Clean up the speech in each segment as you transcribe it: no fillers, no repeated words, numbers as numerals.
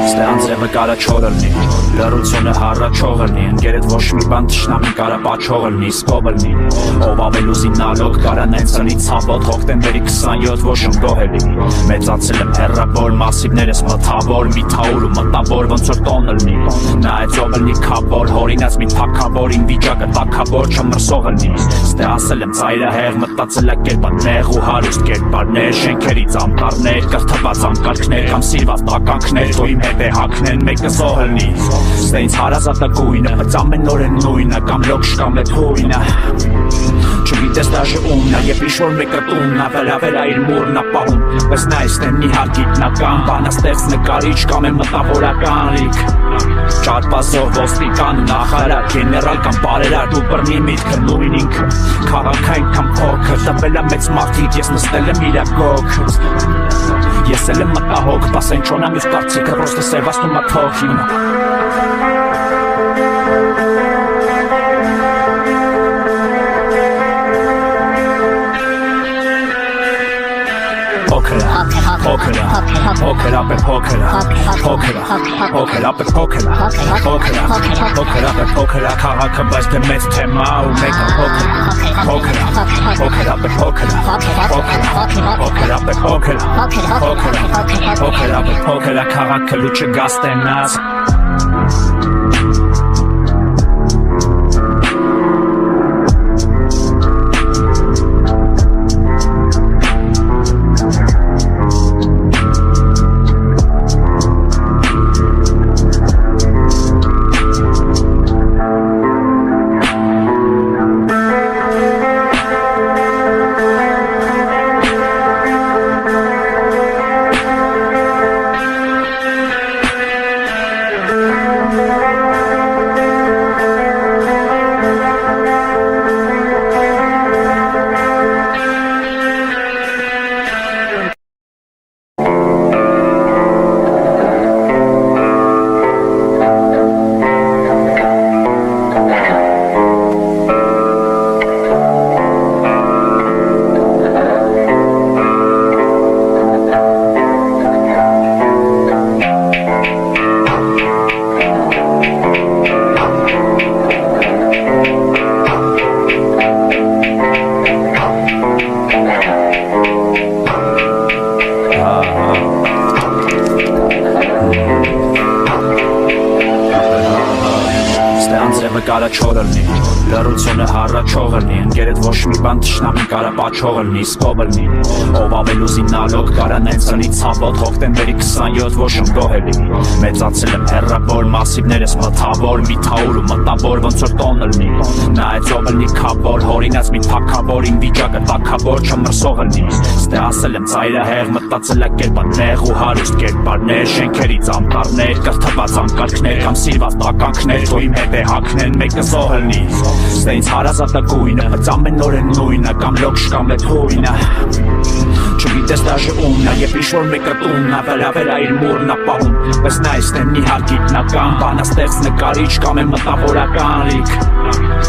Ստեանձրևը կարա չորլնի, լրությունը հառաչողլնի, ընկերդ ոչ մի բան թշնամին կարա պաչողլնի, սկովլնի, ով ավելուզի նալոգ կարա նենցնի ցավոտ, հոկտեմբերի 27 ոչ ըմգոհելի, մեծացել եմ հեռավոր, մասիվներս մթավոր, մի թաուր ու մտավոր, ոնց որ տոնլնի, նայեց ովլնի քաբոր, հորինած մի թակավոր, իմ վիճակը տակավոր, չմրսողլնի, ստե ասել եմ ծայրահեղ, մտածել ակերպա նեղ ու հարուստ կերպարներ, շենքերից ամպարներ, կրթված անկարգներ, կամ սիրված տականքներ, ու իմ հետ է հակնեն մեկը զոհլնի, ստե ինձ հարազատակույնը, բայց ամեն օր են նույնը, կամ լոքշ կամ էդ հույնը, չգիտես դաժե ումնա, և ինչ-որ մեկը տուննա, վրա իր մուրնա պահում, բայց նա իստեն իհար գիտնական, բանաստեղծ նկարիչ կամ է մտավորական լիք, ճարպասով ոստիկան ու նախարար, գեներալ կամ բարերար, դու բռնի միտքը նույն ինքը, քաղաքային կամ փոքր, տվել եմ մեծ մարդիկ, ես նստել եմ իրա գոքըց, ես էլ եմ մտահոգ, պասեն չոնամ յուս կարծիքը, պրոստը սևասնում ա թողին Poker up and poker քաղաքը բայց դե մեծ թեմա ու մեկը poker up and poker քաղաքը լուչը գաստենաս կարա չորլնի, լրությունը հառաչողլնի, ընկերդ ոչ մի բան թշնամին կարա պաչողլնի, սկովլնի, ով ավելուզի նալոգ կարա նենցնի ցավոտ, հոկտեմբերի 27 ոչ ըմգոհելի, մեծացել եմ հեռավոր, մասիվներս մթավոր, մի թաուր ու մտավոր, ոնց որ տոնլնի, նայեց ովլնի քաբոր, հորինած մի թակավոր, իմ վիճակը տակավոր, չմրսողլնի, ստե ասել եմ ծայրահեղ, մտածել ակերպա նեղ ու հարուստ կերպարներ, շենքերից ամպարներ, կրթված անկարգներ, կամ սիրված տականքներ, ու իմ հետ է հակնեն մեկը զոհլնի, ստե ինձ հարազատակույնը, բայց ամեն օր են նույնը, կամ լոքշ կամ էդ հույնը, չգիտես դաժե ումնա, և ինչ-որ մեկը տուննա, վրա իր մուրնա պահում, բայց նա իստեն իհար գիտնական, բանաստեղծ նկարիչ կամ է մտավորական լիք,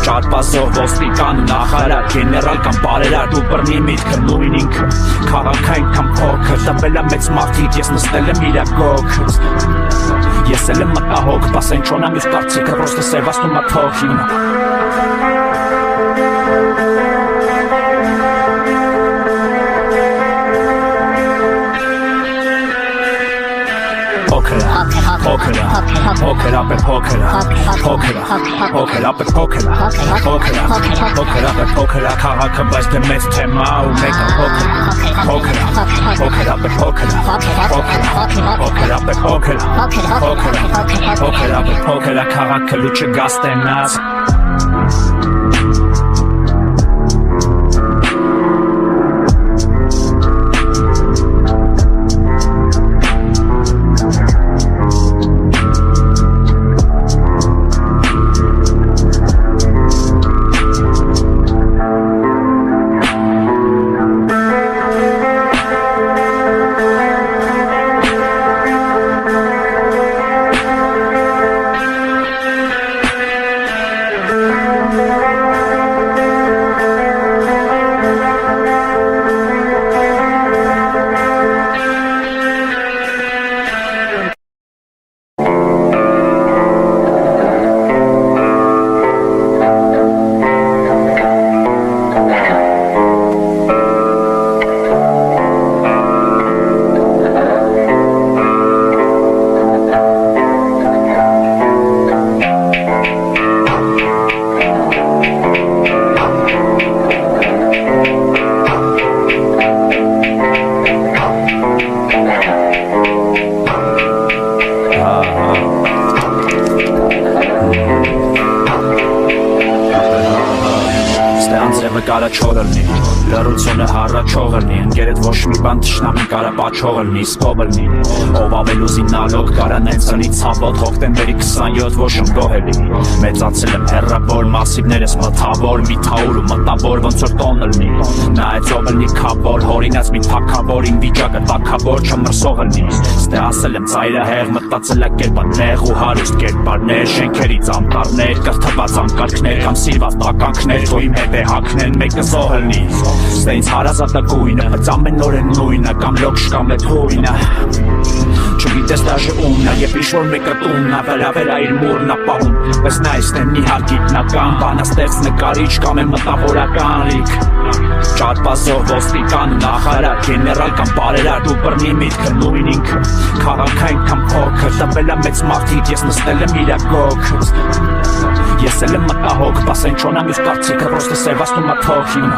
ճարպասով ոստիկան ու նախարար, գեներալ կամ բարերար, դու բռնի միտքը նույն ինքը, քաղաքային կամ փոքր, տվել եմ մեծ մարդիկ, ես նստել եմ իրա գոքըց, ես էլ եմ մտահոգ, պասեն չոնամ յուս կարծիքը, պրոստը սևասնում ա թողին Poker up and poker քաղաքը բայց դե մեծ թեմա ու մեկը poker up and poker քաղաքը լուչը գաստենաս Լրությունը հառաչող լինի, ընկերդ ոչ մի բան թշնամին կարա պատճող լինի, սկով լինի Ով ավել ուզինալոք կարա նենցնի ցավոտ հոկտեմբերի 27 ոչ ըմգոհելի Մեծացել եմ հեռավոր մասիվներս մթավոր մի թաուր ու մտավոր ոնց որ տոնը լինի Նայեց ով լինի քավոր հորինած մի թակավոր իմ վիճակը տակավոր չմրսող լինի Ստե ասել եմ ծայրահեղ մտածել կերպա նեղ ու հարուստ կերպարներ շենքերից ամտարներ կրթված անկարգներ կամ սիրված տականքներ որ իմ հետ է հագնեն մեկը զոհ լինի Ստե ինձ հարազատը գույնը բայց ամեն օր է նույնը կամ լոքշ կամ էդ հույնը Չգիտես դաժե ումն է Եվ ինչ-որ մեկը տունն է Վերավերա իր մուրն է պահում Բայց նա իստեն մի հատ գիտնական Բանաստեղծ նկարիչ կամ է մտավորական լիք Ճարպասով ոստիկան նախարար Գեներալ կամ բարերար Դու բռնի միտքը նույն ինքը Քաղաքային կամ փոքր Տվել է մեծ մարդիկ Ես նստել եմ իրա գոքս Ես էլ եմ մտահոգ Պասեն չոնամ յուս կարծիքը Պրոստը սևացնում է թոքին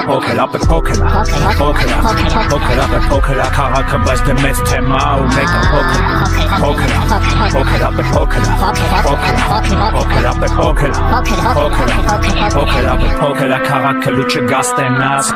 Poker up and poker Քաղաքը բայց դե մեծ թեմա ու մեկը Poker քաղաքը լուչը գաստենաց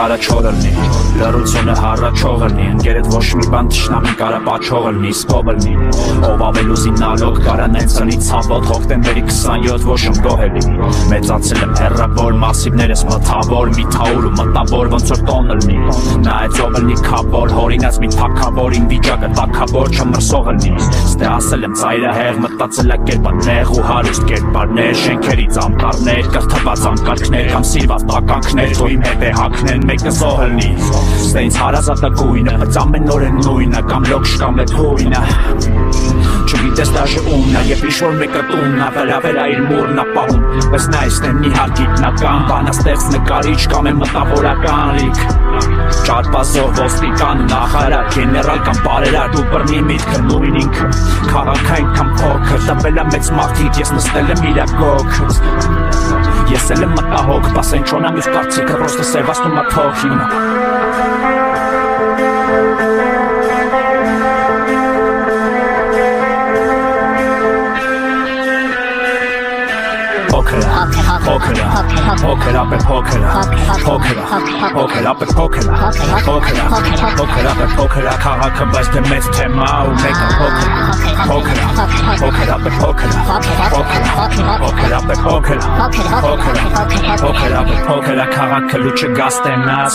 Կարա չորը լինի, լրությունը հառաչող լինի Ընկերդ ոչ մի բան թշնամին կարա պատճող լինի, սկով լինի Ով ավել ուզինալոք կարա նենցնի ցավոտ հոկտեմբերի 27 ոչ ըմգոհելի Մեծացել եմ հեռավոր մասիվներս մթավոր մի թաուր ու մտավոր ոնց որ տոնը լինի Նայեց ով լինի քավոր հորինած մի թակավոր իմ վիճակը տակավոր չմրսող լինի Ստե ասել եմ ծայրահեղ մտածել կերպա նեղ ու հարուստ կերպարներ շենքերից ամտարներ կրթված անկարգներ կամ սիրված տականքներ որ իմ հետ է հագնեն մեկը զոհ լինի Ստե ինձ հարազատը գույնը բայց ամեն օր է նույնը կամ լոքշ կամ էդ հույնը Չգիտես դաժե ումն է Եվ ինչ-որ մեկը տունն է Վերավերա իր մուրն է պահում Բայց նա իստեն մի հատ գիտնական Բանաստեղծ նկարիչ կամ է մտավորական լիք Ճարպասով ոստիկան նախարար Գեներալ կամ բարերար Դու բռնի միտքը նույն ինքը Քաղաքային կամ փոքր Տվել է մեծ մարդիկ Ես նստել եմ իրա գոքս Ես էլ եմ մտահոգ Պասեն չոնամ յուս կարծիքը Պրոստը սևացնում է թոքին Poker up and poker Քաղաքը բայց դե մեծ թեմա ու մեկը Poker up and poker Քաղաքը լուչը գաստենաց